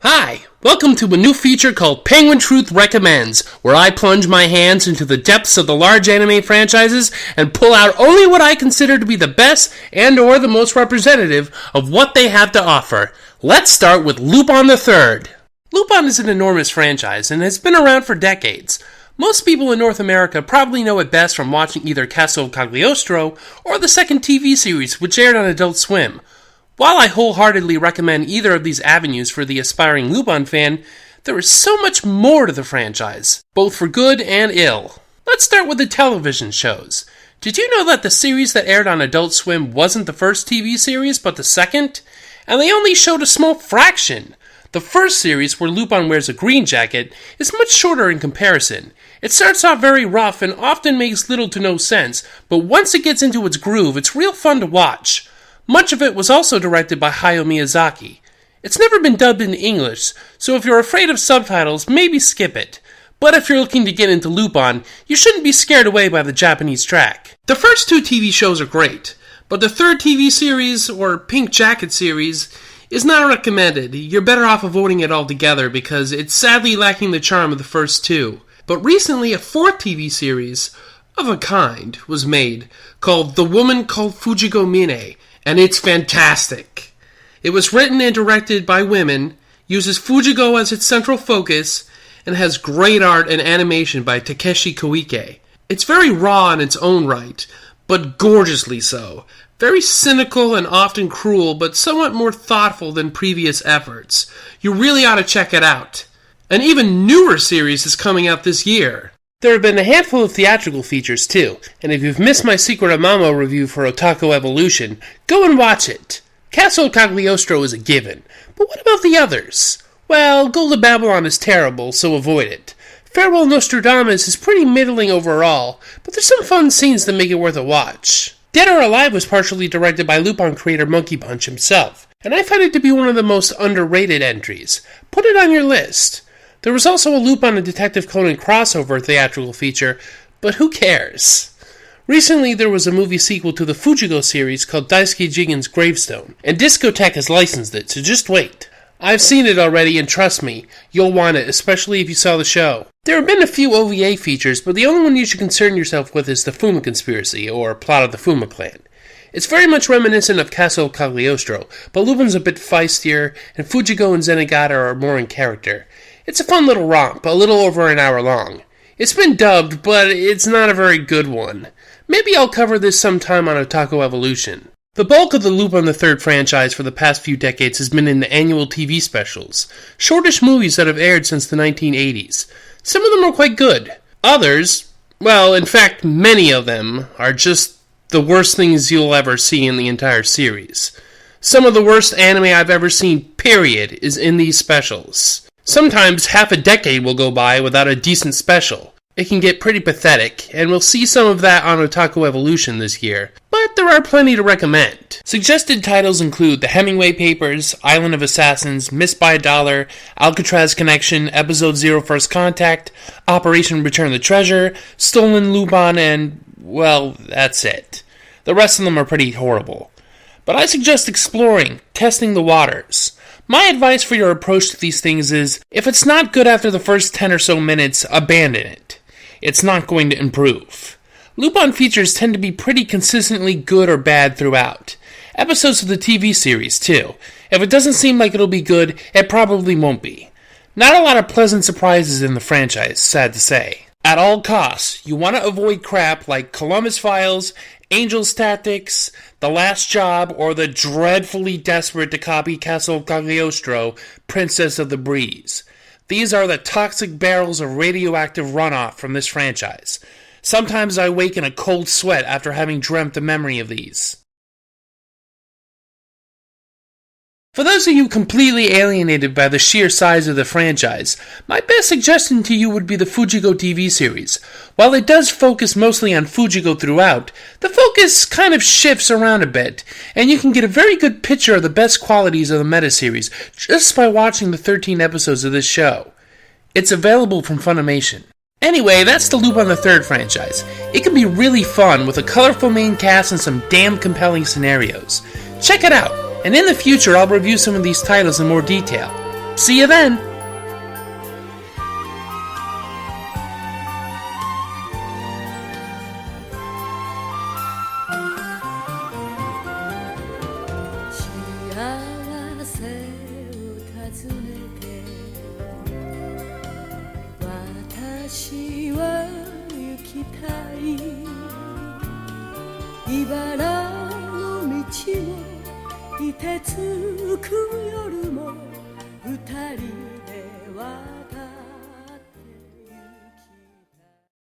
Hi, welcome to a new feature called Penguin Truth Recommends, where I plunge my hands into the depths of the large anime franchises and pull out only what I consider to be the best and or the most representative of what they have to offer. Let's start with Lupin III. Lupin is an enormous franchise and has been around for decades. Most people in North America probably know it best from watching either Castle Cagliostro or the second TV series, which aired on Adult Swim. While I wholeheartedly recommend either of these avenues for the aspiring Lupin fan, there is so much more to the franchise, both for good and ill. Let's start with the television shows. Did you know that the series that aired on Adult Swim wasn't the first TV series, but the second? And they only showed a small fraction. The first series, where Lupin wears a green jacket, is much shorter in comparison. It starts off very rough and often makes little to no sense, but once it gets into its groove, it's real fun to watch. Much of it was also directed by Hayao Miyazaki. It's never been dubbed in English, so if you're afraid of subtitles, maybe skip it. But if you're looking to get into Lupin, you shouldn't be scared away by the Japanese track. The first two TV shows are great, but the third TV series, or Pink Jacket series, is not recommended. You're better off avoiding it altogether because it's sadly lacking the charm of the first two. But recently a fourth TV series, of a kind, was made, called The Woman Called Fujiko Mine, and it's fantastic. It was written and directed by women, uses Fujiko as its central focus, and has great art and animation by Takeshi Koike. It's very raw in its own right, but gorgeously so. Very cynical and often cruel, but somewhat more thoughtful than previous efforts. You really ought to check it out. An even newer series is coming out this year. There have been a handful of theatrical features too, and if you've missed my Secret of Mamo review for Otaku Evolution, go and watch it. Castle Cagliostro is a given, but what about the others? Well, Golden Babylon is terrible, so avoid it. Farewell Nostradamus is pretty middling overall, but there's some fun scenes that make it worth a watch. Dead or Alive was partially directed by Lupin creator Monkey Punch himself, and I find it to be one of the most underrated entries. Put it on your list. There was also a Lupin and Detective Conan crossover theatrical feature, but who cares? Recently there was a movie sequel to the Fujiko series called Daisuke Jigen's Gravestone, and Discotek has licensed it, so just wait. I've seen it already, and trust me, you'll want it, especially if you saw the show. There have been a few OVA features, but the only one you should concern yourself with is the Fuma Conspiracy, or Plot of the Fuma Clan. It's very much reminiscent of Castle Cagliostro, but Lupin's a bit feistier, and Fujiko and Zenigata are more in character. It's a fun little romp, a little over an hour long. It's been dubbed, but it's not a very good one. Maybe I'll cover this sometime on Otaku Evolution. The bulk of the Lupin III franchise for the past few decades has been in the annual TV specials, shortish movies that have aired since the 1980s. Some of them are quite good. Others, well, in fact, many of them, are just the worst things you'll ever see in the entire series. Some of the worst anime I've ever seen, period, is in these specials. Sometimes half a decade will go by without a decent special. It can get pretty pathetic, and we'll see some of that on Otaku Evolution this year, but there are plenty to recommend. Suggested titles include The Hemingway Papers, Island of Assassins, Missed by a Dollar, Alcatraz Connection, Episode 0 First Contact, Operation Return the Treasure, Stolen Lupin, and, well, that's it. The rest of them are pretty horrible. But I suggest exploring, testing the waters. My advice for your approach to these things is, if it's not good after the first 10 or so minutes, abandon it. It's not going to improve. Lupin features tend to be pretty consistently good or bad throughout. Episodes of the TV series, too. If it doesn't seem like it'll be good, it probably won't be. Not a lot of pleasant surprises in the franchise, sad to say. At all costs, you want to avoid crap like Columbus Files, Angel's Tactics, The Last Job, or the dreadfully desperate to copy Castle Cagliostro, Princess of the Breeze. These are the toxic barrels of radioactive runoff from this franchise. Sometimes I wake in a cold sweat after having dreamt the memory of these. For those of you completely alienated by the sheer size of the franchise, my best suggestion to you would be the Fujiko TV series. While it does focus mostly on Fujiko throughout, the focus kind of shifts around a bit, and you can get a very good picture of the best qualities of the meta-series just by watching the 13 episodes of this show. It's available from Funimation. Anyway, that's the Lupin III franchise. It can be really fun with a colorful main cast and some damn compelling scenarios. Check it out! And in the future, I'll review some of these titles in more detail. See you then!「いてつく夜も二人では」